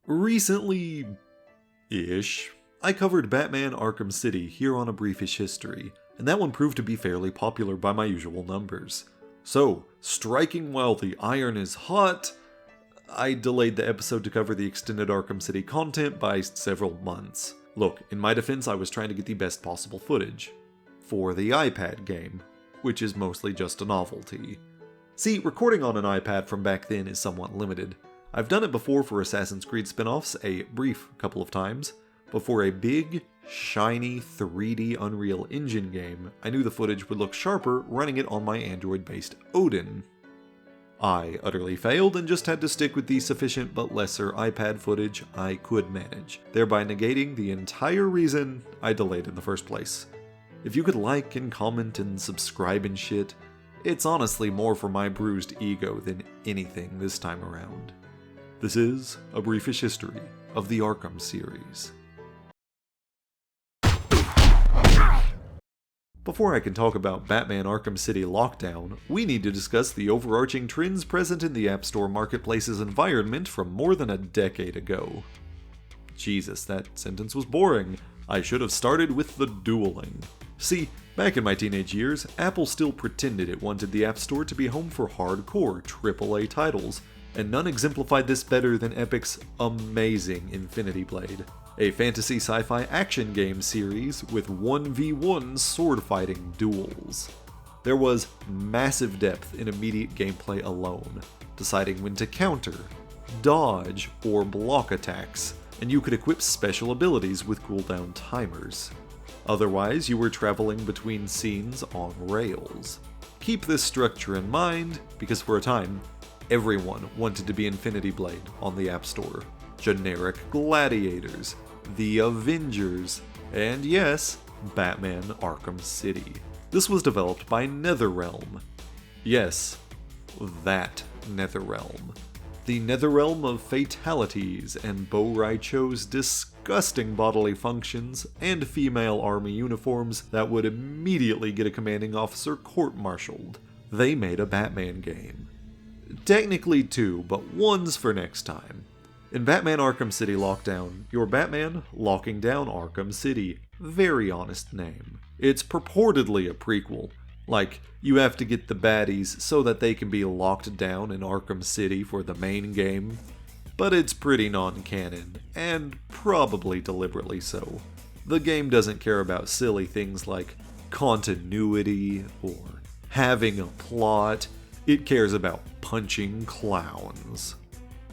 Recently-ish, I covered Batman Arkham City here on A Briefish History, and that one proved to be fairly popular by my usual numbers. So, striking while the iron is hot, I delayed the episode to cover the extended Arkham City content by several months. Look, in my defense, I was trying to get the best possible footage. For the iPad game, which is mostly just a novelty. See, recording on an iPad from back then is somewhat limited. I've done it before for Assassin's Creed spin-offs, a brief couple of times, but for a big, shiny 3D Unreal Engine game, I knew the footage would look sharper running it on my Android-based Odin. I utterly failed and just had to stick with the sufficient but lesser iPad footage I could manage, thereby negating the entire reason I delayed in the first place. If you could like and comment and subscribe and shit, it's honestly more for my bruised ego than anything this time around. This is A Briefish History of the Arkham series. Before I can talk about Batman Arkham City Lockdown, we need to discuss the overarching trends present in the App Store Marketplace's environment from more than a decade ago. Jesus, that sentence was boring. I should have started with the dueling. See, back in my teenage years, Apple still pretended it wanted the App Store to be home for hardcore AAA titles, and none exemplified this better than Epic's amazing Infinity Blade, a fantasy sci-fi action game series with 1v1 sword-fighting duels. There was massive depth in immediate gameplay alone, deciding when to counter, dodge, or block attacks, and you could equip special abilities with cooldown timers. Otherwise, you were traveling between scenes on rails. Keep this structure in mind, because for a time, everyone wanted to be Infinity Blade on the App Store. Generic gladiators, the Avengers, and yes, Batman Arkham City. This was developed by NetherRealm. Yes, that NetherRealm. The Netherrealm of fatalities and Bo Raicho's disgusting bodily functions and female army uniforms that would immediately get a commanding officer court-martialed. They made a Batman game. Technically two, but one's for next time. In Batman Arkham City Lockdown, you're Batman locking down Arkham City. Very honest name. It's purportedly a prequel. Like, you have to get the baddies so that they can be locked down in Arkham City for the main game. But it's pretty non-canon, and probably deliberately so. The game doesn't care about silly things like continuity or having a plot. It cares about punching clowns.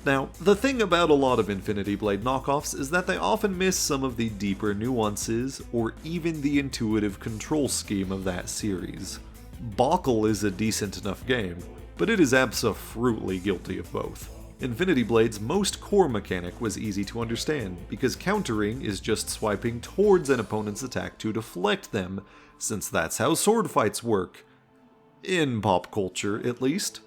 Now, the thing about a lot of Infinity Blade knockoffs is that they often miss some of the deeper nuances or even the intuitive control scheme of that series. Bokkel is a decent enough game, but it is abso-fruitly guilty of both. Infinity Blade's most core mechanic was easy to understand, because countering is just swiping towards an opponent's attack to deflect them, since that's how sword fights work. In pop culture, at least.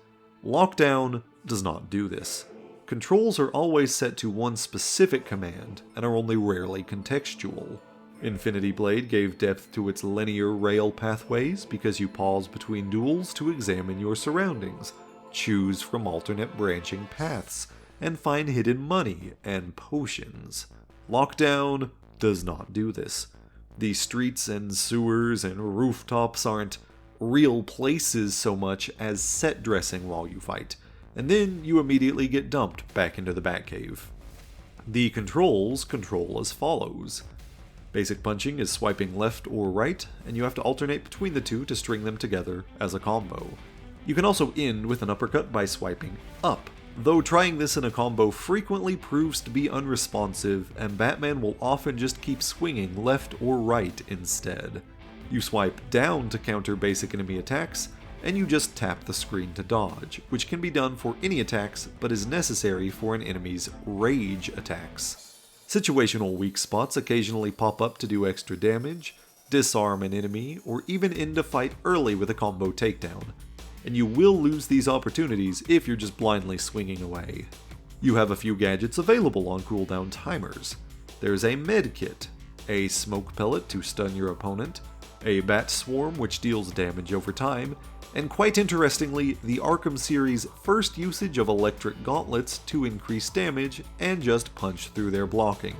Lockdown does not do this. Controls are always set to one specific command, and are only rarely contextual. Infinity Blade gave depth to its linear rail pathways because you pause between duels to examine your surroundings, choose from alternate branching paths, and find hidden money and potions. Lockdown does not do this. The streets and sewers and rooftops aren't real places so much as set dressing while you fight, and then you immediately get dumped back into the Batcave. The controls control as follows. Basic punching is swiping left or right, and you have to alternate between the two to string them together as a combo. You can also end with an uppercut by swiping up, though trying this in a combo frequently proves to be unresponsive, and Batman will often just keep swinging left or right instead. You swipe down to counter basic enemy attacks, and you just tap the screen to dodge, which can be done for any attacks but is necessary for an enemy's rage attacks. Situational weak spots occasionally pop up to do extra damage, disarm an enemy, or even end a fight early with a combo takedown, and you will lose these opportunities if you're just blindly swinging away. You have a few gadgets available on cooldown timers. There's a med kit, a smoke pellet to stun your opponent, a bat swarm which deals damage over time, and quite interestingly, the Arkham series' first usage of electric gauntlets to increase damage and just punch through their blocking.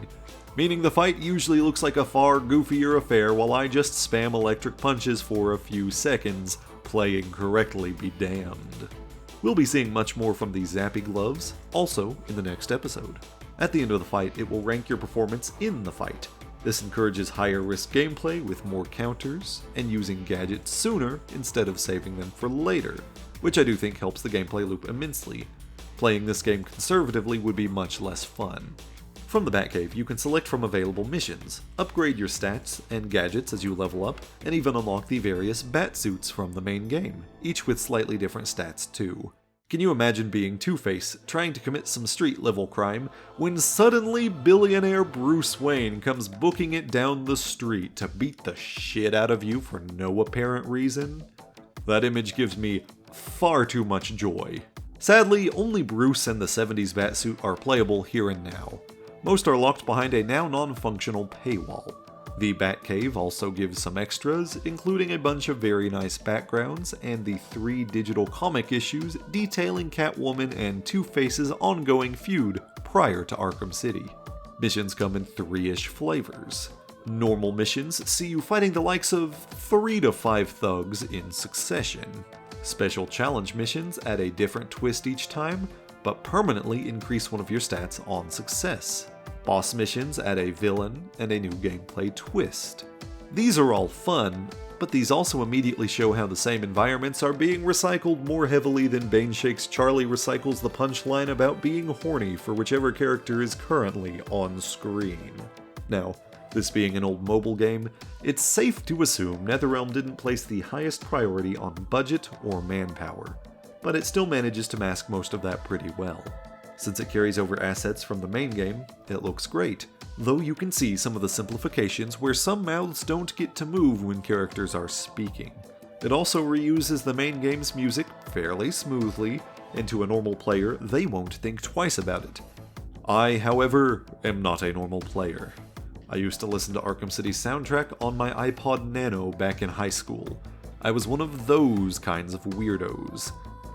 Meaning the fight usually looks like a far goofier affair while I just spam electric punches for a few seconds, playing correctly be damned. We'll be seeing much more from these zappy gloves, also in the next episode. At the end of the fight, it will rank your performance in the fight. This encourages higher risk gameplay with more counters, and using gadgets sooner instead of saving them for later, which I do think helps the gameplay loop immensely. Playing this game conservatively would be much less fun. From the Batcave, you can select from available missions, upgrade your stats and gadgets as you level up, and even unlock the various Batsuits from the main game, each with slightly different stats too. Can you imagine being Two-Face, trying to commit some street-level crime, when suddenly billionaire Bruce Wayne comes booking it down the street to beat the shit out of you for no apparent reason? That image gives me far too much joy. Sadly, only Bruce and the 70s Batsuit are playable here and now. Most are locked behind a now non-functional paywall. The Batcave also gives some extras, including a bunch of very nice backgrounds and the 3 digital comic issues detailing Catwoman and Two-Face's ongoing feud prior to Arkham City. Missions come in 3-ish flavors. Normal missions see you fighting the likes of 3 to 5 thugs in succession. Special challenge missions add a different twist each time, but permanently increase one of your stats on success. Boss missions add a villain and a new gameplay twist. These are all fun, but these also immediately show how the same environments are being recycled more heavily than Baneshake's Charlie recycles the punchline about being horny for whichever character is currently on screen. Now, this being an old mobile game, it's safe to assume NetherRealm didn't place the highest priority on budget or manpower, but it still manages to mask most of that pretty well. Since it carries over assets from the main game, it looks great, though you can see some of the simplifications where some mouths don't get to move when characters are speaking. It also reuses the main game's music fairly smoothly, and to a normal player, they won't think twice about it. I, however, am not a normal player. I used to listen to Arkham City's soundtrack on my iPod Nano back in high school. I was one of those kinds of weirdos.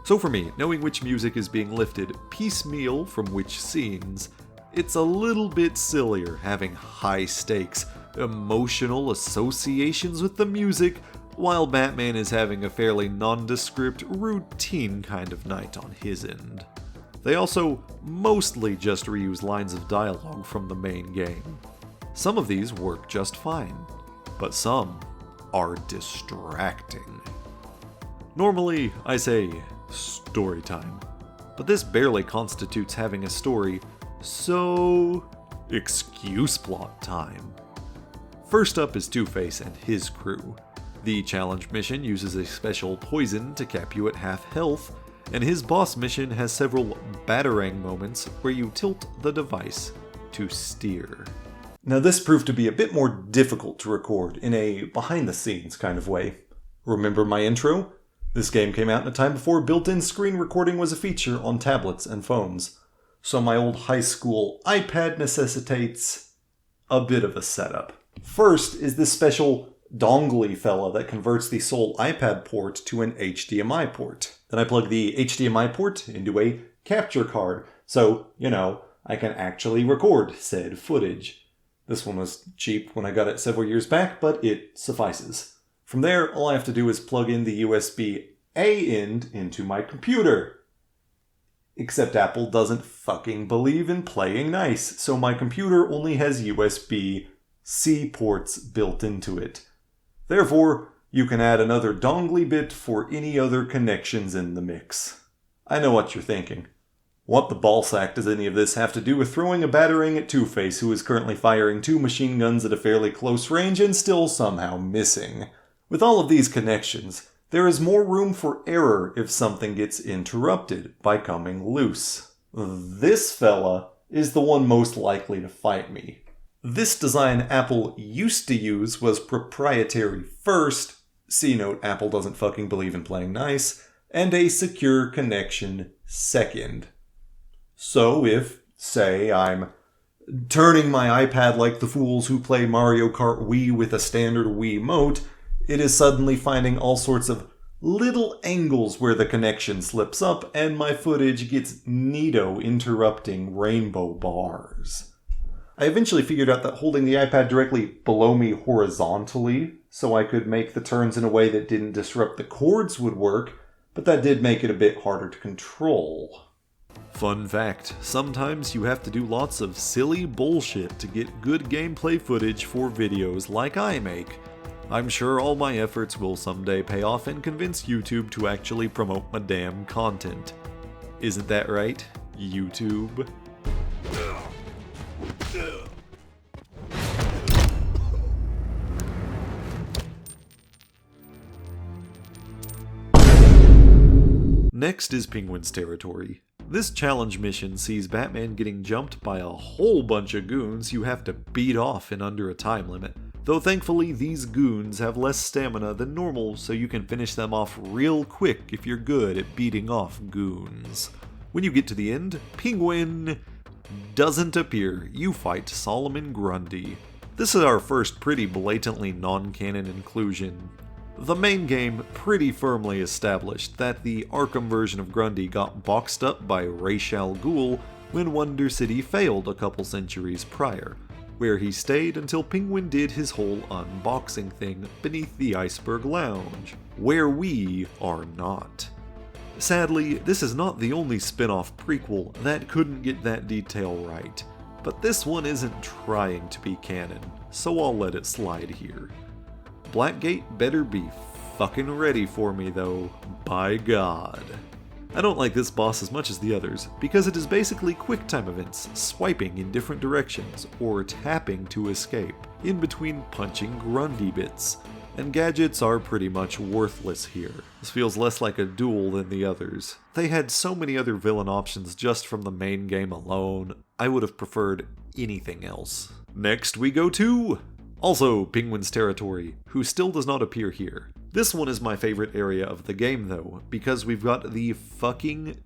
So for me, knowing which music is being lifted piecemeal from which scenes, it's a little bit sillier having high stakes, emotional associations with the music, while Batman is having a fairly nondescript, routine kind of night on his end. They also mostly just reuse lines of dialogue from the main game. Some of these work just fine, but some are distracting. Normally, I say story time, but this barely constitutes having a story, so excuse plot time. First up is Two-Face and his crew. The challenge mission uses a special poison to cap you at half health, and his boss mission has several batarang moments where you tilt the device to steer. Now this proved to be a bit more difficult to record in a behind-the-scenes kind of way. Remember my intro? This game came out in a time before built-in screen recording was a feature on tablets and phones, so my old high school iPad necessitates a bit of a setup. First is this special dongly fella that converts the sole iPad port to an HDMI port. Then I plug the HDMI port into a capture card, so, I can actually record said footage. This one was cheap when I got it several years back, but it suffices. From there, all I have to do is plug in the USB-A end into my computer. Except Apple doesn't fucking believe in playing nice, so my computer only has USB-C ports built into it. Therefore, you can add another dongly bit for any other connections in the mix. I know what you're thinking. What the ballsack does any of this have to do with throwing a batarang at Two-Face, who is currently firing 2 machine guns at a fairly close range and still somehow missing? With all of these connections, there is more room for error if something gets interrupted by coming loose. This fella is the one most likely to fight me. This design Apple used to use was proprietary first, C note Apple doesn't fucking believe in playing nice, and a secure connection second. So if, say, I'm turning my iPad like the fools who play Mario Kart Wii with a standard Wiimote, it is suddenly finding all sorts of little angles where the connection slips up, and my footage gets neato interrupting rainbow bars. I eventually figured out that holding the iPad directly below me horizontally, so I could make the turns in a way that didn't disrupt the chords, would work, but that did make it a bit harder to control. Fun fact, sometimes you have to do lots of silly bullshit to get good gameplay footage for videos like I make. I'm sure all my efforts will someday pay off and convince YouTube to actually promote my damn content. Isn't that right, YouTube? Next is Penguin's territory. This challenge mission sees Batman getting jumped by a whole bunch of goons you have to beat off in under a time limit. Though thankfully these goons have less stamina than normal, so you can finish them off real quick if you're good at beating off goons. When you get to the end, Penguin doesn't appear. You fight Solomon Grundy. This is our first pretty blatantly non-canon inclusion. The main game pretty firmly established that the Arkham version of Grundy got boxed up by Ra's al Ghul when Wonder City failed a couple centuries prior, where he stayed until Penguin did his whole unboxing thing beneath the Iceberg Lounge, where we are not. Sadly, this is not the only spin-off prequel that couldn't get that detail right, but this one isn't trying to be canon, so I'll let it slide here. Blackgate better be fucking ready for me though, by God. I don't like this boss as much as the others, because it is basically QuickTime events, swiping in different directions, or tapping to escape, in between punching Grundy bits, and gadgets are pretty much worthless here. This feels less like a duel than the others. They had so many other villain options just from the main game alone, I would have preferred anything else. Next we go to also Penguin's territory, who still does not appear here. This one is my favorite area of the game though, because we've got the fucking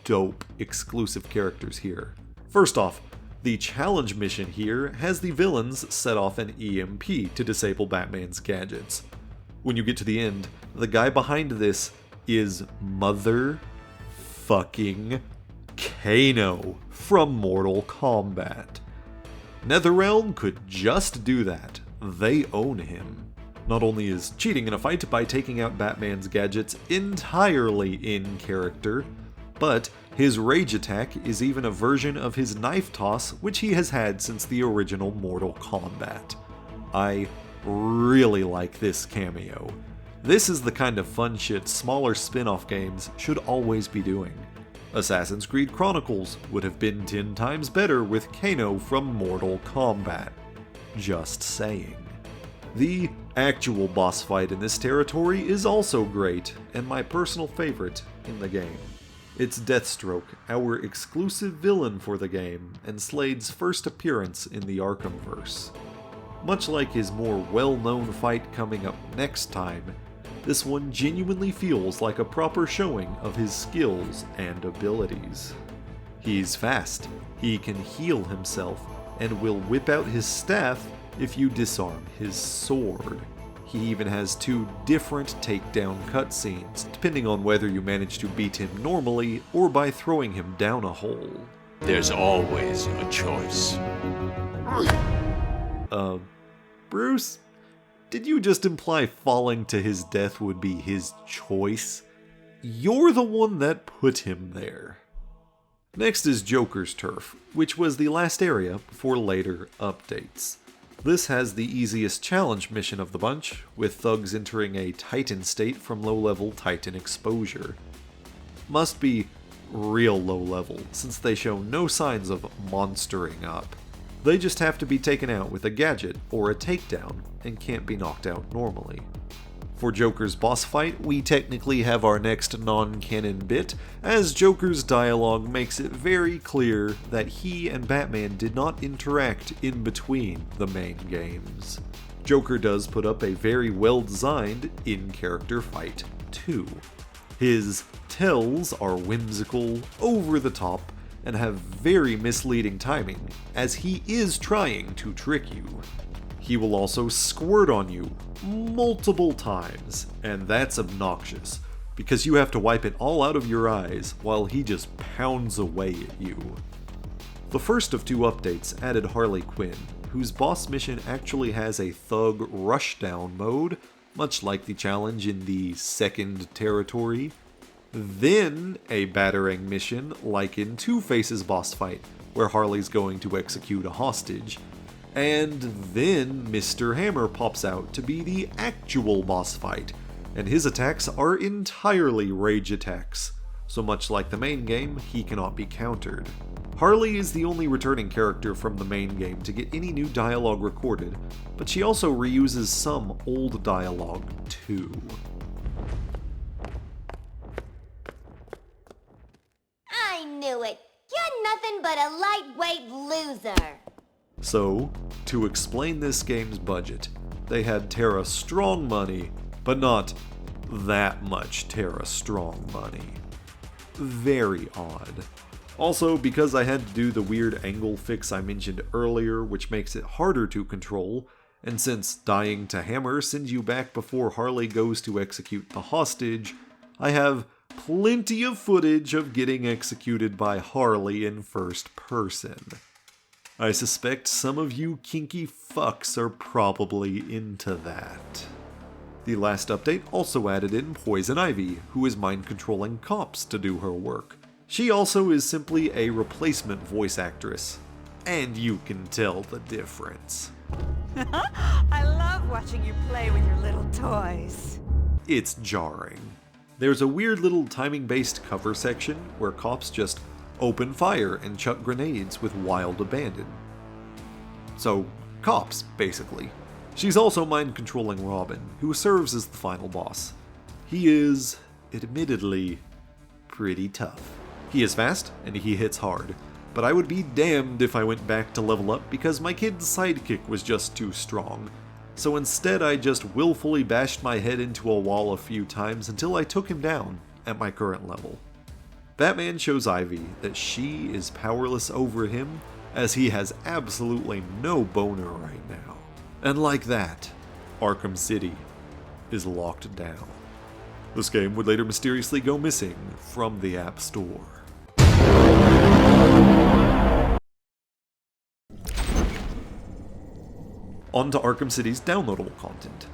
dope exclusive characters here. First off, the challenge mission here has the villains set off an EMP to disable Batman's gadgets. When you get to the end, the guy behind this is motherfucking Kano from Mortal Kombat. NetherRealm could just do that. They own him. Not only is cheating in a fight by taking out Batman's gadgets entirely in character, but his rage attack is even a version of his knife toss, which he has had since the original Mortal Kombat. I really like this cameo. This is the kind of fun shit smaller spin-off games should always be doing. Assassin's Creed Chronicles would have been 10 times better with Kano from Mortal Kombat. Just saying. The actual boss fight in this territory is also great, and my personal favorite in the game. It's Deathstroke, our exclusive villain for the game, and Slade's first appearance in the Arkhamverse. Much like his more well-known fight coming up next time, this one genuinely feels like a proper showing of his skills and abilities. He's fast, he can heal himself, and will whip out his staff if you disarm his sword. He even has 2 different takedown cutscenes, depending on whether you manage to beat him normally or by throwing him down a hole. There's always a choice. Bruce? Did you just imply falling to his death would be his choice? You're the one that put him there. Next is Joker's Turf, which was the last area before later updates. This has the easiest challenge mission of the bunch, with thugs entering a Titan state from low-level Titan exposure. Must be real low-level, since they show no signs of monstering up. They just have to be taken out with a gadget or a takedown, and can't be knocked out normally. For Joker's boss fight, we technically have our next non-canon bit, as Joker's dialogue makes it very clear that he and Batman did not interact in between the main games. Joker does put up a very well-designed in-character fight, too. His tells are whimsical, over-the-top, and have very misleading timing, as he is trying to trick you. He will also squirt on you multiple times, and that's obnoxious, because you have to wipe it all out of your eyes while he just pounds away at you. The first of 2 updates added Harley Quinn, whose boss mission actually has a thug rushdown mode, much like the challenge in the second territory. Then a battering mission like in Two-Face's boss fight, where Harley's going to execute a hostage. And then Mr. Hammer pops out to be the actual boss fight, and his attacks are entirely rage attacks, so much like the main game, he cannot be countered. Harley is the only returning character from the main game to get any new dialogue recorded, but she also reuses some old dialogue too. I knew it! You're nothing but a lightweight loser! So, to explain this game's budget, they had Terra Strong money, but not that much Terra Strong money. Very odd. Also, because I had to do the weird angle fix I mentioned earlier, which makes it harder to control, and since dying to Hammer sends you back before Harley goes to execute the hostage, I have plenty of footage of getting executed by Harley in first person. I suspect some of you kinky fucks are probably into that. The last update also added in Poison Ivy, who is mind-controlling cops to do her work. She also is simply a replacement voice actress, and you can tell the difference. I love watching you play with your little toys. It's jarring. There's a weird little timing-based cover section where cops just open fire and chuck grenades with wild abandon. So, cops, basically. She's also mind-controlling Robin, who serves as the final boss. He is, admittedly, pretty tough. He is fast, and he hits hard, but I would be damned if I went back to level up because my kid's sidekick was just too strong. So instead I just willfully bashed my head into a wall a few times until I took him down at my current level. Batman shows Ivy that she is powerless over him, as he has absolutely no boner right now. And like that, Arkham City is locked down. This game would later mysteriously go missing from the App Store. On to Arkham City's downloadable content.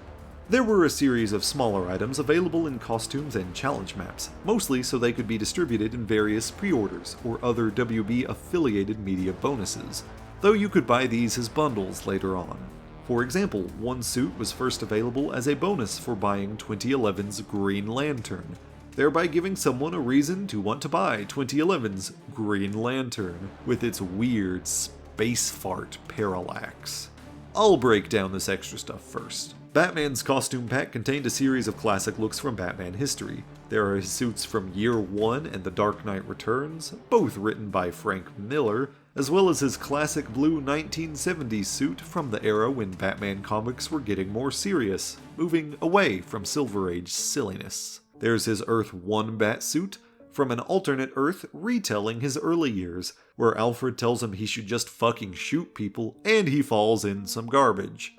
There were a series of smaller items available in costumes and challenge maps, mostly so they could be distributed in various pre-orders or other WB-affiliated media bonuses, though you could buy these as bundles later on. For example, one suit was first available as a bonus for buying 2011's Green Lantern, thereby giving someone a reason to want to buy 2011's Green Lantern with its weird space fart parallax. I'll break down this extra stuff first. Batman's costume pack contained a series of classic looks from Batman history. There are his suits from Year One and The Dark Knight Returns, both written by Frank Miller, as well as his classic blue 1970s suit from the era when Batman comics were getting more serious, moving away from Silver Age silliness. There's his Earth 1 Batsuit from an alternate Earth retelling his early years, where Alfred tells him he should just fucking shoot people and he falls in some garbage.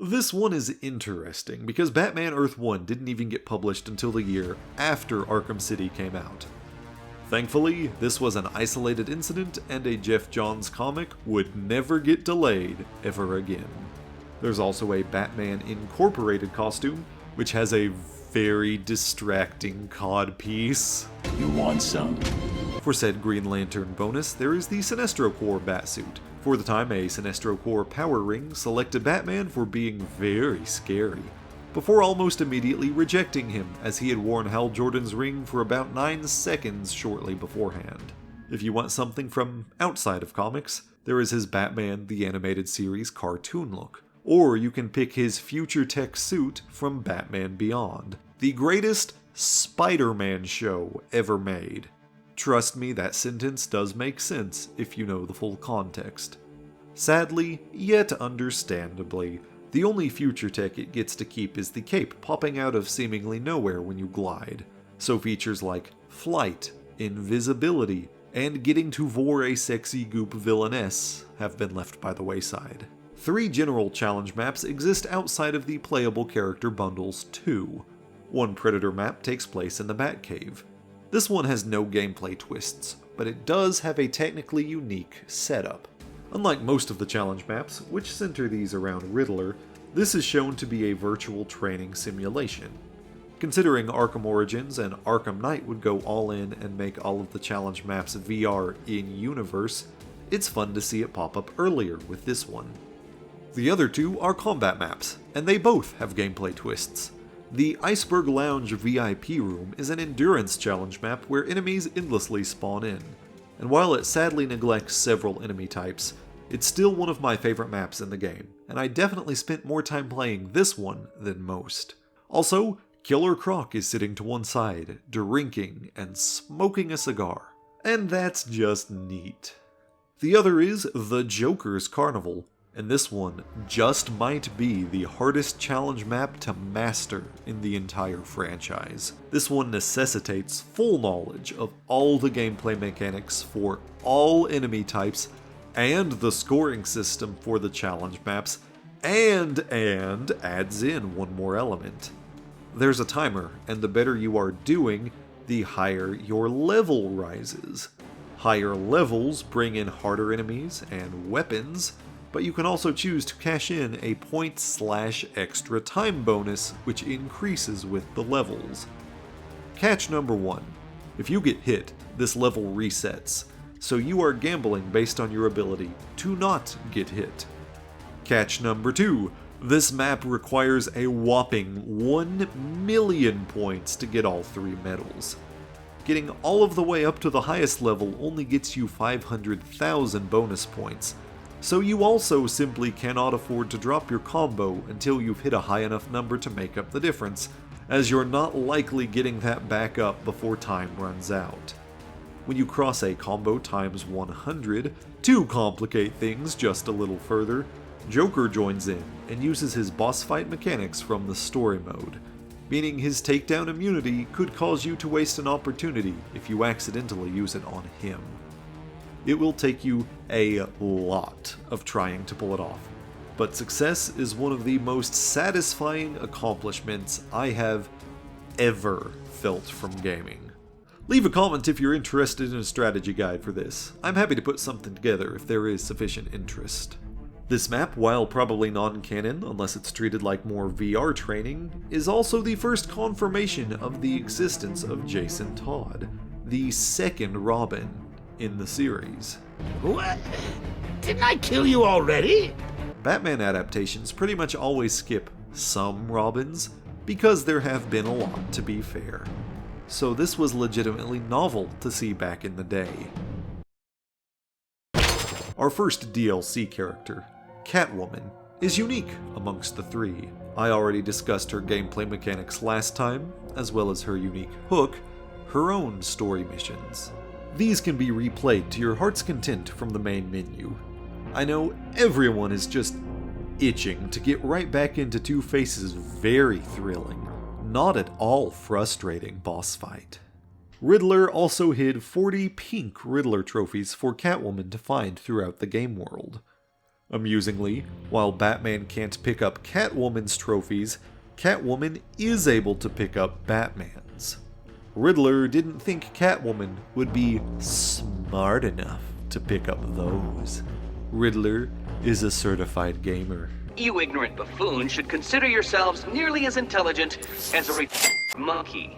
This one is interesting because Batman Earth 1 didn't even get published until the year after Arkham City came out. Thankfully, this was an isolated incident and a Jeff Johns comic would never get delayed ever again. There's also a Batman Incorporated costume, which has a very distracting codpiece. You want some? For said Green Lantern bonus, there is the Sinestro Corps Batsuit. For the time, a Sinestro Corps power ring selected Batman for being very scary, before almost immediately rejecting him as he had worn Hal Jordan's ring for about 9 seconds shortly beforehand. If you want something from outside of comics, there is his Batman the Animated Series cartoon look. Or you can pick his future tech suit from Batman Beyond, the greatest Spider-Man show ever made. Trust me, that sentence does make sense if you know the full context. Sadly, yet understandably, the only future tech it gets to keep is the cape popping out of seemingly nowhere when you glide, so features like flight, invisibility, and getting to vor a sexy goop villainess have been left by the wayside. 3 general challenge maps exist outside of the playable character bundles too. One Predator map takes place in the Batcave. This one has no gameplay twists, but it does have a technically unique setup. Unlike most of the challenge maps, which center these around Riddler, this is shown to be a virtual training simulation. Considering Arkham Origins and Arkham Knight would go all in and make all of the challenge maps VR in-universe, it's fun to see it pop up earlier with this one. The other 2 are combat maps, and they both have gameplay twists. The Iceberg Lounge VIP room is an endurance challenge map where enemies endlessly spawn in, and while it sadly neglects several enemy types, it's still one of my favorite maps in the game, and I definitely spent more time playing this one than most. Also, Killer Croc is sitting to one side, drinking and smoking a cigar, and that's just neat. The other is the Joker's Carnival, and this one just might be the hardest challenge map to master in the entire franchise. This one necessitates full knowledge of all the gameplay mechanics for all enemy types, and the scoring system for the challenge maps, and adds in one more element. There's a timer, and the better you are doing, the higher your level rises. Higher levels bring in harder enemies and weapons, but you can also choose to cash in a point/extra time bonus, which increases with the levels. Catch number 1. If you get hit, this level resets, so you are gambling based on your ability to not get hit. Catch number 2. This map requires a whopping 1,000,000 points to get all 3 medals. Getting all of the way up to the highest level only gets you 500,000 bonus points, so you also simply cannot afford to drop your combo until you've hit a high enough number to make up the difference, as you're not likely getting that back up before time runs out. When you cross a combo times 100, to complicate things just a little further, Joker joins in and uses his boss fight mechanics from the story mode, meaning his takedown immunity could cause you to waste an opportunity if you accidentally use it on him. It will take you a lot of trying to pull it off, but success is one of the most satisfying accomplishments I have ever felt from gaming. Leave a comment if you're interested in a strategy guide for this. I'm happy to put something together if there is sufficient interest. This map, while probably non-canon unless it's treated like more VR training, is also the first confirmation of the existence of Jason Todd, the second Robin in the series. What? Didn't I kill you already? Batman adaptations pretty much always skip some Robins, because there have been a lot, to be fair. So this was legitimately novel to see back in the day. Our first DLC character, Catwoman, is unique amongst the 3. I already discussed her gameplay mechanics last time, as well as her unique hook, her own story missions. These can be replayed to your heart's content from the main menu. I know everyone is just itching to get right back into Two-Face's very thrilling, not at all frustrating boss fight. Riddler also hid 40 pink Riddler trophies for Catwoman to find throughout the game world. Amusingly, while Batman can't pick up Catwoman's trophies, Catwoman is able to pick up Batman's. Riddler didn't think Catwoman would be smart enough to pick up those. Riddler is a certified gamer. You ignorant buffoons should consider yourselves nearly as intelligent as a monkey.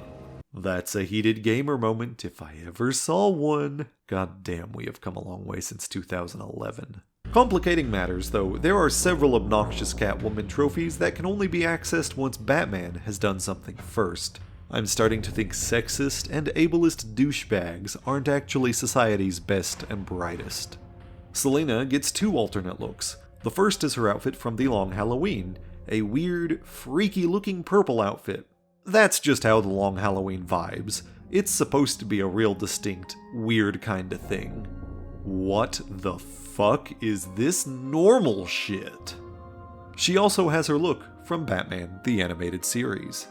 That's a heated gamer moment if I ever saw one. God damn, we have come a long way since 2011. Complicating matters, though, there are several obnoxious Catwoman trophies that can only be accessed once Batman has done something first. I'm starting to think sexist and ableist douchebags aren't actually society's best and brightest. Selina gets 2 alternate looks. The first is her outfit from The Long Halloween, a weird, freaky-looking purple outfit. That's just how The Long Halloween vibes. It's supposed to be a real distinct, weird kind of thing. What the fuck is this normal shit? She also has her look from Batman the Animated Series.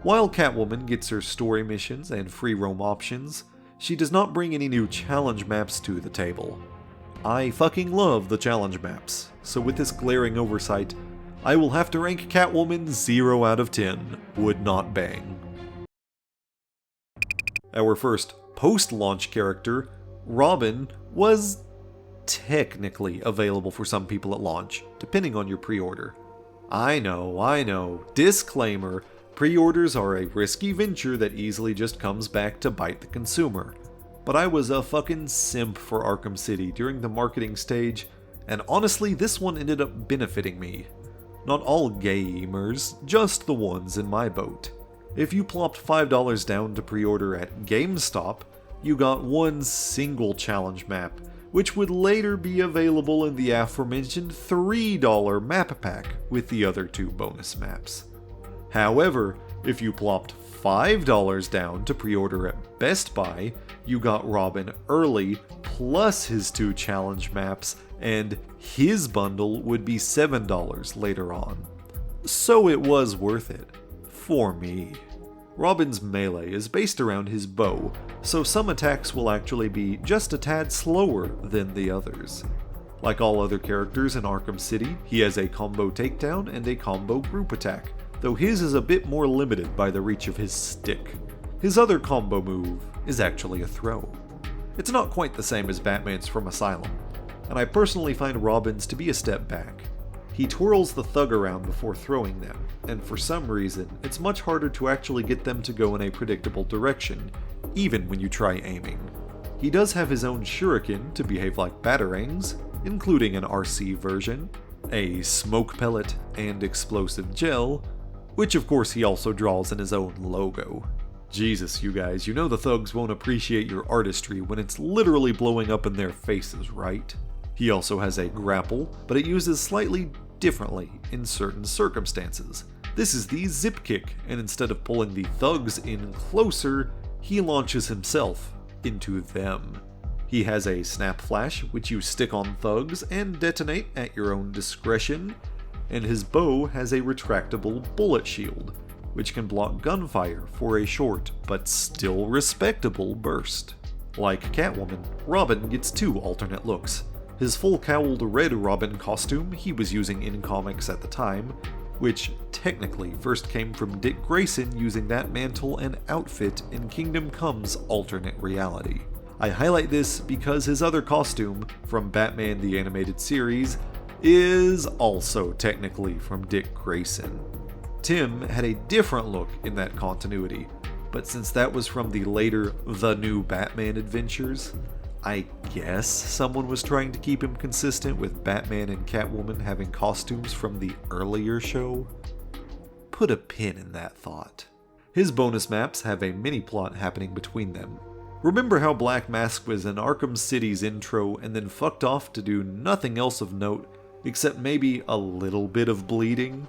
While Catwoman gets her story missions and free roam options, she does not bring any new challenge maps to the table. I fucking love the challenge maps, so with this glaring oversight, I will have to rank Catwoman 0 out of 10, would not bang. Our first post-launch character, Robin, was technically available for some people at launch, depending on your pre-order. I know, disclaimer, pre-orders are a risky venture that easily just comes back to bite the consumer. But I was a fucking simp for Arkham City during the marketing stage, and honestly this one ended up benefiting me. Not all gamers, just the ones in my boat. If you plopped $5 down to pre-order at GameStop, you got one single challenge map, which would later be available in the aforementioned $3 map pack with the other 2 bonus maps. However, if you plopped $5 down to pre-order at Best Buy, you got Robin early plus his 2 challenge maps, and his bundle would be $7 later on. So it was worth it. For me. Robin's melee is based around his bow, so some attacks will actually be just a tad slower than the others. Like all other characters in Arkham City, he has a combo takedown and a combo group attack, though his is a bit more limited by the reach of his stick. His other combo move is actually a throw. It's not quite the same as Batman's from Asylum, and I personally find Robin's to be a step back. He twirls the thug around before throwing them, and for some reason, it's much harder to actually get them to go in a predictable direction, even when you try aiming. He does have his own shuriken to behave like batarangs, including an RC version, a smoke pellet, and explosive gel, which of course he also draws in his own logo. Jesus, you guys, you know the thugs won't appreciate your artistry when it's literally blowing up in their faces, right? He also has a grapple, but it uses slightly differently in certain circumstances. This is the zip kick, and instead of pulling the thugs in closer, he launches himself into them. He has a snap flash, which you stick on thugs and detonate at your own discretion, and his bow has a retractable bullet shield, which can block gunfire for a short but still respectable burst. Like Catwoman, Robin gets 2 alternate looks. His full cowled red Robin costume he was using in comics at the time, which technically first came from Dick Grayson using that mantle and outfit in Kingdom Come's alternate reality. I highlight this because his other costume, from Batman the Animated Series, is also technically from Dick Grayson. Tim had a different look in that continuity, but since that was from the later The New Batman adventures, I guess someone was trying to keep him consistent with Batman and Catwoman having costumes from the earlier show. Put a pin in that thought. His bonus maps have a mini-plot happening between them. Remember how Black Mask was in Arkham City's intro and then fucked off to do nothing else of note, except maybe a little bit of bleeding?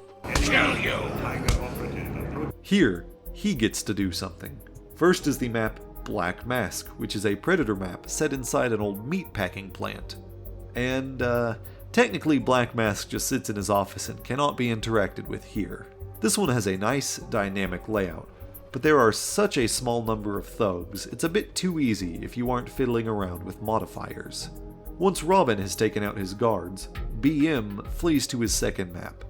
Here, he gets to do something. First is the map Black Mask, which is a Predator map set inside an old meatpacking plant. And, technically Black Mask just sits in his office and cannot be interacted with here. This one has a nice, dynamic layout, but there are such a small number of thugs, it's a bit too easy if you aren't fiddling around with modifiers. Once Robin has taken out his guards, BM flees to his second map,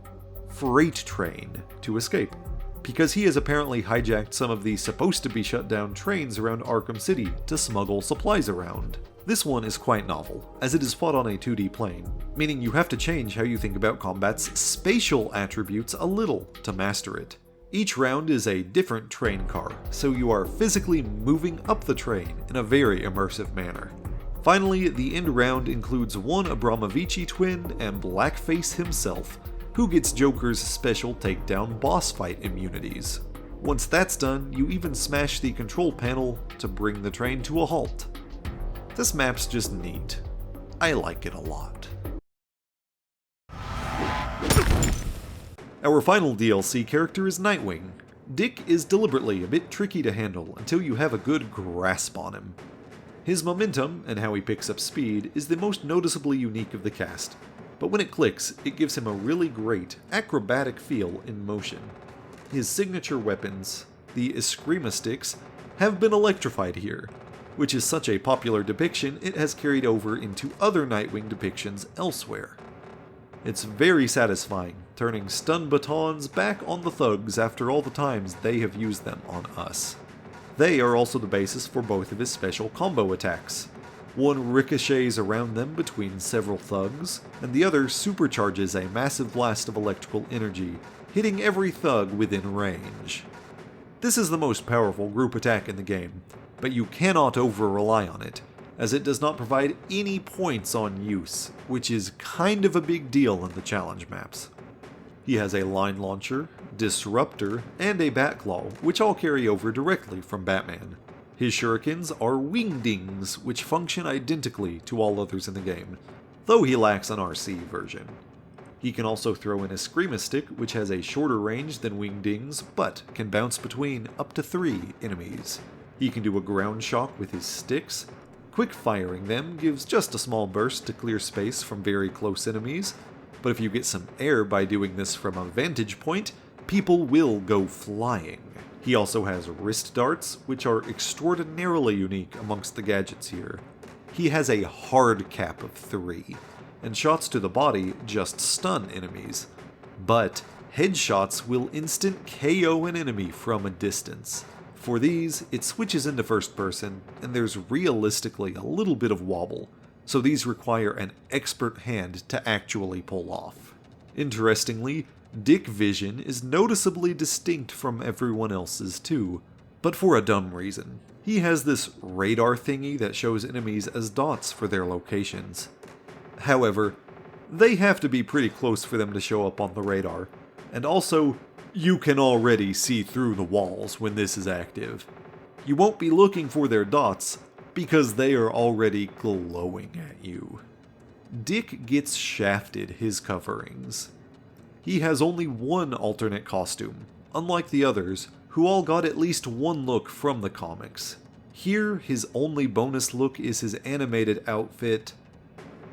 Freight Train, to escape, because he has apparently hijacked some of the supposed to be shut down trains around Arkham City to smuggle supplies around. This one is quite novel, as it is fought on a 2D plane, meaning you have to change how you think about combat's spatial attributes a little to master it. Each round is a different train car, so you are physically moving up the train in a very immersive manner. Finally, the end round includes one Abramovici twin and Blackface himself, who gets Joker's special takedown boss fight immunities. Once that's done, you even smash the control panel to bring the train to a halt. This map's just neat. I like it a lot. Our final DLC character is Nightwing. Dick is deliberately a bit tricky to handle until you have a good grasp on him. His momentum, and how he picks up speed, is the most noticeably unique of the cast, but when it clicks, it gives him a really great, acrobatic feel in motion. His signature weapons, the Eskrima sticks, have been electrified here, which is such a popular depiction it has carried over into other Nightwing depictions elsewhere. It's very satisfying, turning stun batons back on the thugs after all the times they have used them on us. They are also the basis for both of his special combo attacks. One ricochets around them between several thugs, and the other supercharges a massive blast of electrical energy, hitting every thug within range. This is the most powerful group attack in the game, but you cannot over-rely on it, as it does not provide any points on use, which is kind of a big deal in the challenge maps. He has a line launcher, disruptor, and a batclaw, which all carry over directly from Batman. His shurikens are wingdings, which function identically to all others in the game, though he lacks an RC version. He can also throw in a Screama Stick, which has a shorter range than wingdings, but can bounce between up to 3 enemies. He can do a ground shock with his sticks. Quick firing them gives just a small burst to clear space from very close enemies, but if you get some air by doing this from a vantage point, people will go flying. He also has wrist darts, which are extraordinarily unique amongst the gadgets here. He has a hard cap of 3, and shots to the body just stun enemies, but headshots will instant KO an enemy from a distance. For these, it switches into first person, and there's realistically a little bit of wobble, so these require an expert hand to actually pull off. Interestingly, Dick Vision is noticeably distinct from everyone else's too, but for a dumb reason. He has this radar thingy that shows enemies as dots for their locations. However, they have to be pretty close for them to show up on the radar, and also, you can already see through the walls when this is active. You won't be looking for their dots, because they are already glowing at you. Dick gets shafted his coverings. He has only one alternate costume, unlike the others, who all got at least one look from the comics. Here, his only bonus look is his animated outfit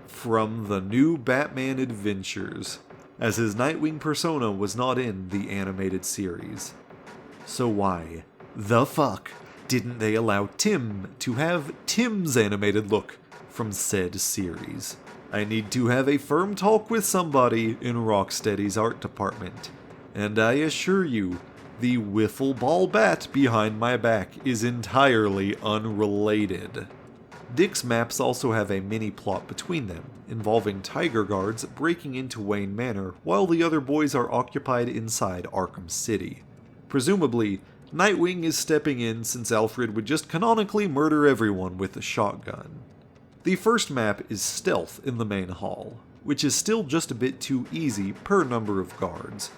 from the new Batman Adventures, as his Nightwing persona was not in the animated series. So why the fuck didn't they allow Tim to have Tim's animated look from said series? I need to have a firm talk with somebody in Rocksteady's art department, and I assure you, the wiffle ball bat behind my back is entirely unrelated. Dick's maps also have a mini-plot between them, involving Tiger Guards breaking into Wayne Manor while the other boys are occupied inside Arkham City. Presumably, Nightwing is stepping in since Alfred would just canonically murder everyone with a shotgun. The first map is Stealth in the main hall, which is still just a bit too easy per number of guards,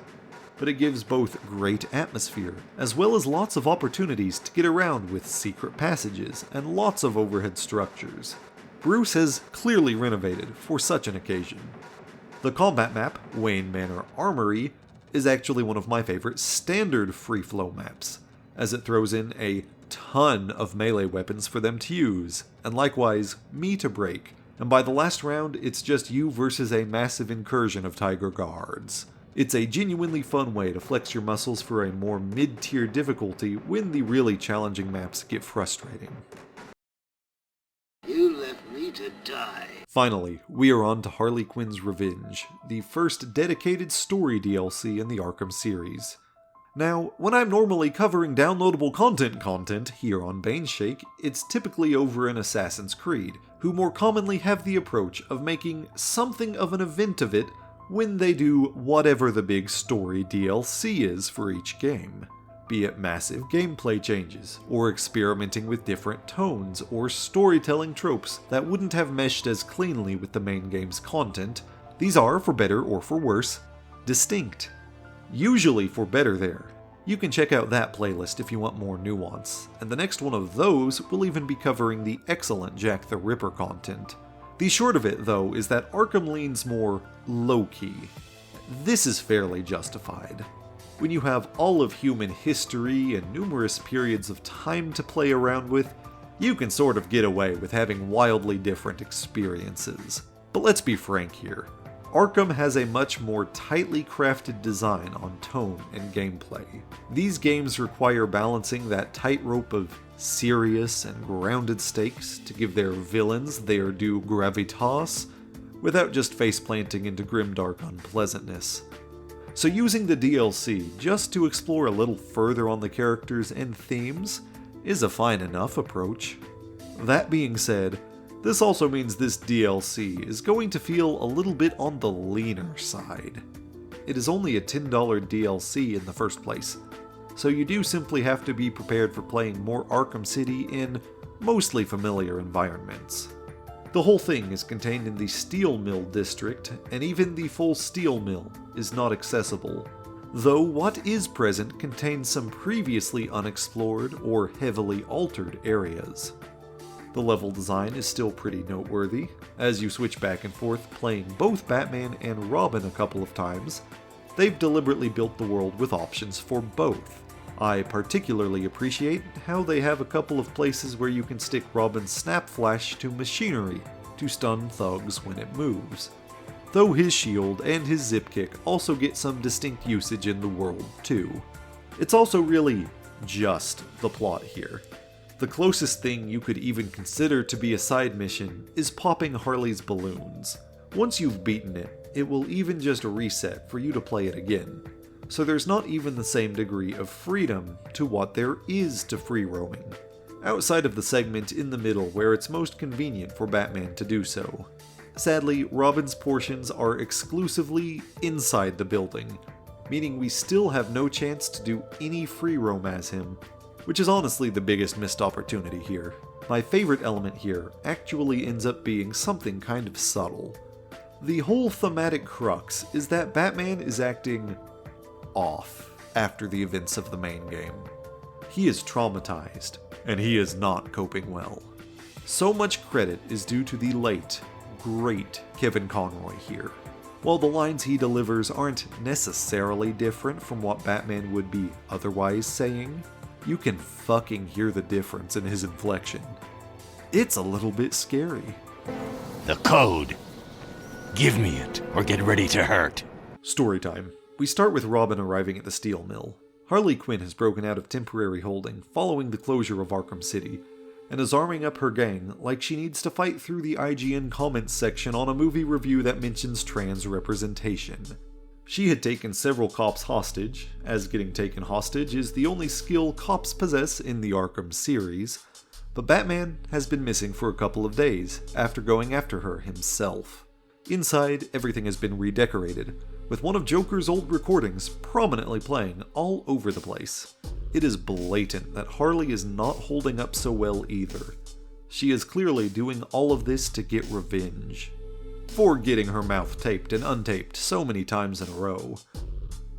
but it gives both great atmosphere, as well as lots of opportunities to get around with secret passages and lots of overhead structures. Bruce has clearly renovated for such an occasion. The combat map, Wayne Manor Armory, is actually one of my favorite standard free-flow maps, as it throws in a ton of melee weapons for them to use, and likewise, me to break, and by the last round, it's just you versus a massive incursion of Tiger Guards. It's a genuinely fun way to flex your muscles for a more mid-tier difficulty when the really challenging maps get frustrating. You left me to die. Finally, we are on to Harley Quinn's Revenge, the first dedicated story DLC in the Arkham series. Now, when I'm normally covering downloadable content here on Baneshake, it's typically over in Assassin's Creed, who more commonly have the approach of making something of an event of it when they do whatever the big story DLC is for each game. Be it massive gameplay changes, or experimenting with different tones or storytelling tropes that wouldn't have meshed as cleanly with the main game's content, these are, for better or for worse, distinct. Usually for better there. You can check out that playlist if you want more nuance, and the next one of those will even be covering the excellent Jack the Ripper content. The short of it, though, is that Arkham leans more low-key. This is fairly justified. When you have all of human history and numerous periods of time to play around with, you can sort of get away with having wildly different experiences. But let's be frank here. Arkham has a much more tightly crafted design on tone and gameplay. These games require balancing that tightrope of serious and grounded stakes to give their villains their due gravitas, without just face-planting into grimdark unpleasantness. So using the DLC just to explore a little further on the characters and themes is a fine enough approach. That being said, this also means this DLC is going to feel a little bit on the leaner side. It is only a $10 DLC in the first place, so you do simply have to be prepared for playing more Arkham City in mostly familiar environments. The whole thing is contained in the Steel Mill district, and even the full Steel Mill is not accessible, though what is present contains some previously unexplored or heavily altered areas. The level design is still pretty noteworthy, as you switch back and forth playing both Batman and Robin a couple of times. They've deliberately built the world with options for both. I particularly appreciate how they have a couple of places where you can stick Robin's Snap Flash to machinery to stun thugs when it moves, though his shield and his zip kick also get some distinct usage in the world too. It's also really just the plot here. The closest thing you could even consider to be a side mission is popping Harley's balloons. Once you've beaten it, it will even just reset for you to play it again. So there's not even the same degree of freedom to what there is to free roaming, outside of the segment in the middle where it's most convenient for Batman to do so. Sadly, Robin's portions are exclusively inside the building, meaning we still have no chance to do any free roam as him, which is honestly the biggest missed opportunity here. My favorite element here actually ends up being something kind of subtle. The whole thematic crux is that Batman is acting off after the events of the main game. He is traumatized, and he is not coping well. So much credit is due to the late, great Kevin Conroy here. While the lines he delivers aren't necessarily different from what Batman would be otherwise saying, you can fucking hear the difference in his inflection. It's a little bit scary. The code. Give me it, or get ready to hurt. Storytime. We start with Robin arriving at the steel mill. Harley Quinn has broken out of temporary holding following the closure of Arkham City, and is arming up her gang like she needs to fight through the IGN comments section on a movie review that mentions trans representation. She had taken several cops hostage, as getting taken hostage is the only skill cops possess in the Arkham series, but Batman has been missing for a couple of days after going after her himself. Inside, everything has been redecorated, with one of Joker's old recordings prominently playing all over the place. It is blatant that Harley is not holding up so well either. She is clearly doing all of this to get revenge, for getting her mouth taped and untaped so many times in a row.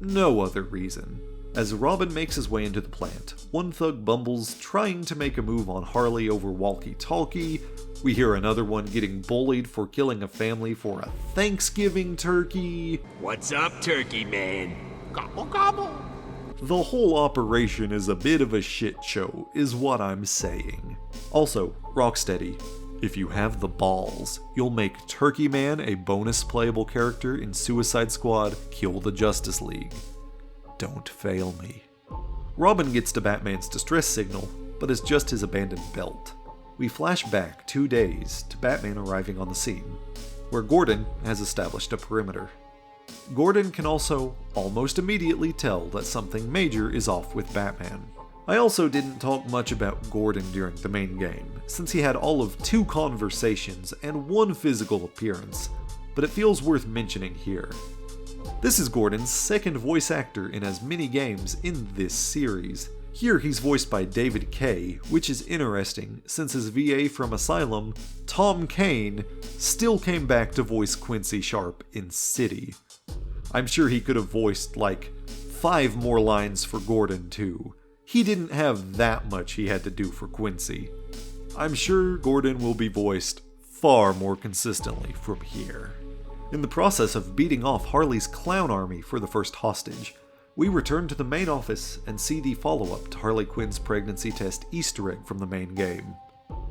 No other reason. As Robin makes his way into the plant, one thug bumbles trying to make a move on Harley over walkie-talkie. We hear another one getting bullied for killing a family for a Thanksgiving turkey. What's up, turkey man? Gobble gobble. The whole operation is a bit of a shit show, is what I'm saying. Also, Rocksteady, if you have the balls, you'll make Turkey Man a bonus playable character in Suicide Squad Kill the Justice League. Don't fail me. Robin gets to Batman's distress signal, but it's just his abandoned belt. We flash back 2 days to Batman arriving on the scene, where Gordon has established a perimeter. Gordon can also almost immediately tell that something major is off with Batman. I also didn't talk much about Gordon during the main game, since he had all of 2 conversations and 1 physical appearance, but it feels worth mentioning here. This is Gordon's 2nd voice actor in as many games in this series. Here he's voiced by David Kaye, which is interesting since his VA from Asylum, Tom Kane, still came back to voice Quincy Sharp in City. I'm sure he could have voiced like 5 more lines for Gordon too. He didn't have that much he had to do for Quincy. I'm sure Gordon will be voiced far more consistently from here. In the process of beating off Harley's clown army for the first hostage, we return to the main office and see the follow-up to Harley Quinn's pregnancy test Easter egg from the main game.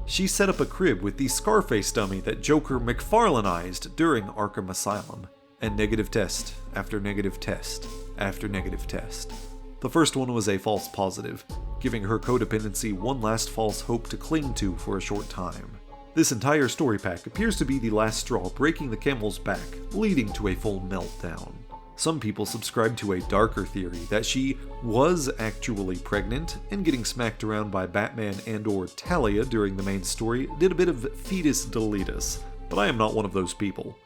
She set up a crib with the Scarface dummy that Joker McFarlaneized during Arkham Asylum, and negative test after negative test after negative test. The first one was a false positive, giving her codependency one last false hope to cling to for a short time. This entire story pack appears to be the last straw breaking the camel's back, leading to a full meltdown. Some people subscribe to a darker theory that she was actually pregnant, and getting smacked around by Batman and or Talia during the main story did a bit of fetus deletus, but I am not one of those people.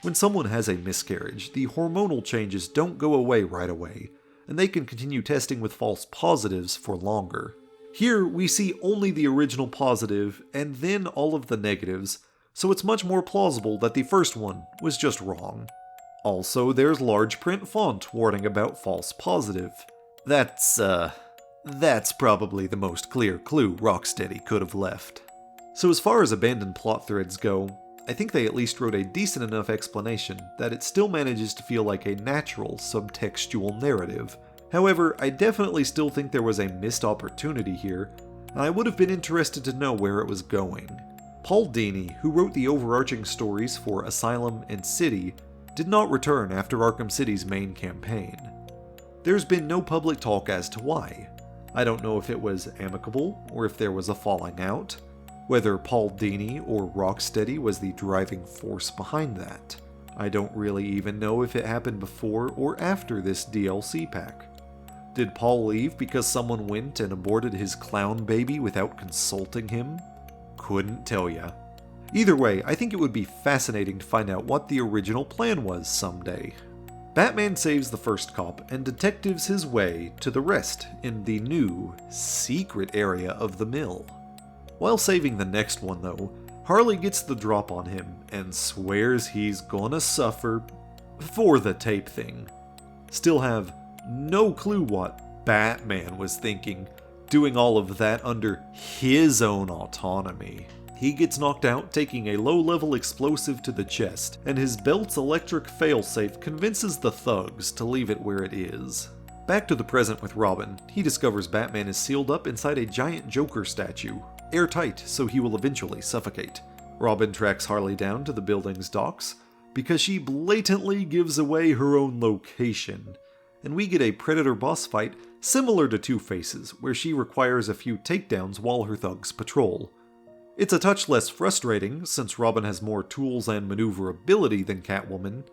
When someone has a miscarriage, the hormonal changes don't go away right away, and they can continue testing with false positives for longer. Here, we see only the original positive, and then all of the negatives, so it's much more plausible that the first one was just wrong. Also, there's large print font warning about false positive. That's probably the most clear clue Rocksteady could have left. So as far as abandoned plot threads go, I think they at least wrote a decent enough explanation that it still manages to feel like a natural subtextual narrative. However, I definitely still think there was a missed opportunity here, and I would have been interested to know where it was going. Paul Dini, who wrote the overarching stories for Asylum and City, did not return after Arkham City's main campaign. There's been no public talk as to why. I don't know if it was amicable, or if there was a falling out, whether Paul Dini or Rocksteady was the driving force behind that. I don't really even know if it happened before or after this DLC pack. Did Paul leave because someone went and aborted his clown baby without consulting him? Couldn't tell ya. Either way, I think it would be fascinating to find out what the original plan was someday. Batman saves the first cop and detectives his way to the rest in the new, secret area of the mill. While saving the next one though, Harley gets the drop on him and swears he's gonna suffer for the tape thing. Still have no clue what Batman was thinking, doing all of that under his own autonomy. He gets knocked out, taking a low-level explosive to the chest, and his belt's electric failsafe convinces the thugs to leave it where it is. Back to the present with Robin, he discovers Batman is sealed up inside a giant Joker statue, airtight so he will eventually suffocate. Robin tracks Harley down to the building's docks, because she blatantly gives away her own location, and we get a Predator boss fight similar to Two-Face's, where she requires a few takedowns while her thugs patrol. It's a touch less frustrating, since Robin has more tools and maneuverability than Catwoman,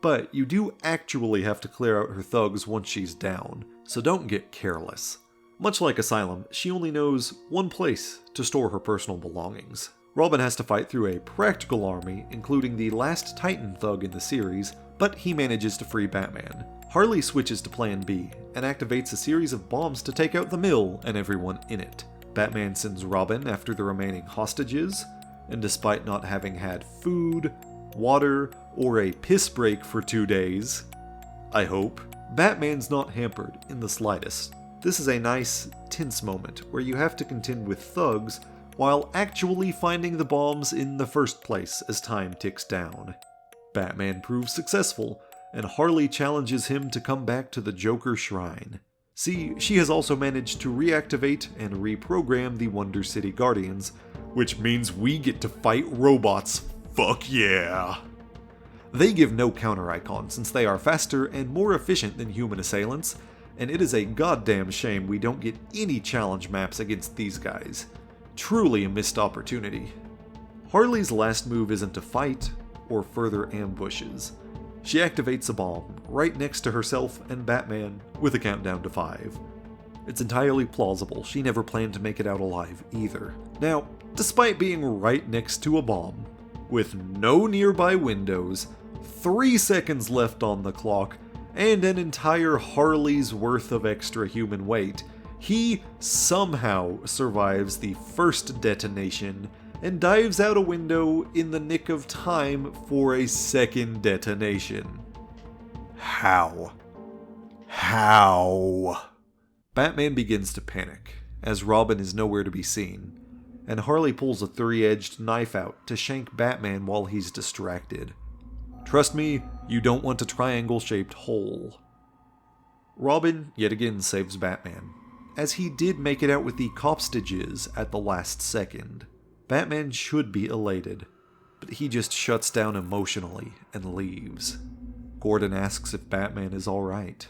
but you do actually have to clear out her thugs once she's down, so don't get careless. Much like Asylum, she only knows one place to store her personal belongings. Robin has to fight through a practical army, including the last Titan thug in the series, but he manages to free Batman. Harley switches to Plan B, and activates a series of bombs to take out the mill and everyone in it. Batman sends Robin after the remaining hostages, and despite not having had food, water, or a piss break for 2 days, I hope, Batman's not hampered in the slightest. This is a nice, tense moment where you have to contend with thugs while actually finding the bombs in the first place as time ticks down. Batman proves successful, and Harley challenges him to come back to the Joker Shrine. See, she has also managed to reactivate and reprogram the Wonder City Guardians, which means we get to fight robots. Fuck yeah! They give no counter icon since they are faster and more efficient than human assailants, and it is a goddamn shame we don't get any challenge maps against these guys. Truly a missed opportunity. Harley's last move isn't to fight or further ambushes. She activates a bomb right next to herself and Batman with a countdown to 5. It's entirely plausible she never planned to make it out alive either. Now, despite being right next to a bomb, with no nearby windows, 3 seconds left on the clock, and an entire Harley's worth of extra human weight, he somehow survives the first detonation and dives out a window in the nick of time for a second detonation. How? Batman begins to panic, as Robin is nowhere to be seen, and Harley pulls a 3-edged knife out to shank Batman while he's distracted. Trust me, you don't want a triangle-shaped hole. Robin yet again saves Batman, as he did make it out with the copstages at the last second. Batman should be elated, but he just shuts down emotionally and leaves. Gordon asks if Batman is alright.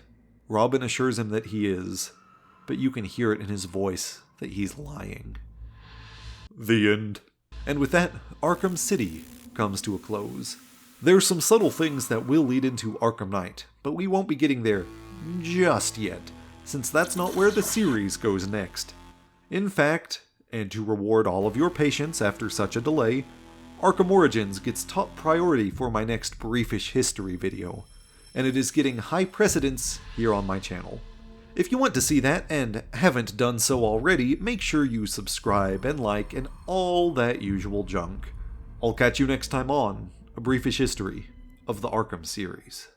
Robin assures him that he is, but you can hear it in his voice that he's lying. The end. And with that, Arkham City comes to a close. There's some subtle things that will lead into Arkham Knight, but we won't be getting there just yet, since that's not where the series goes next. In fact, and to reward all of your patience after such a delay, Arkham Origins gets top priority for my next briefish history video, and it is getting high precedence here on my channel. If you want to see that and haven't done so already, make sure you subscribe and like and all that usual junk. I'll catch you next time on a briefish history of the Arkham series.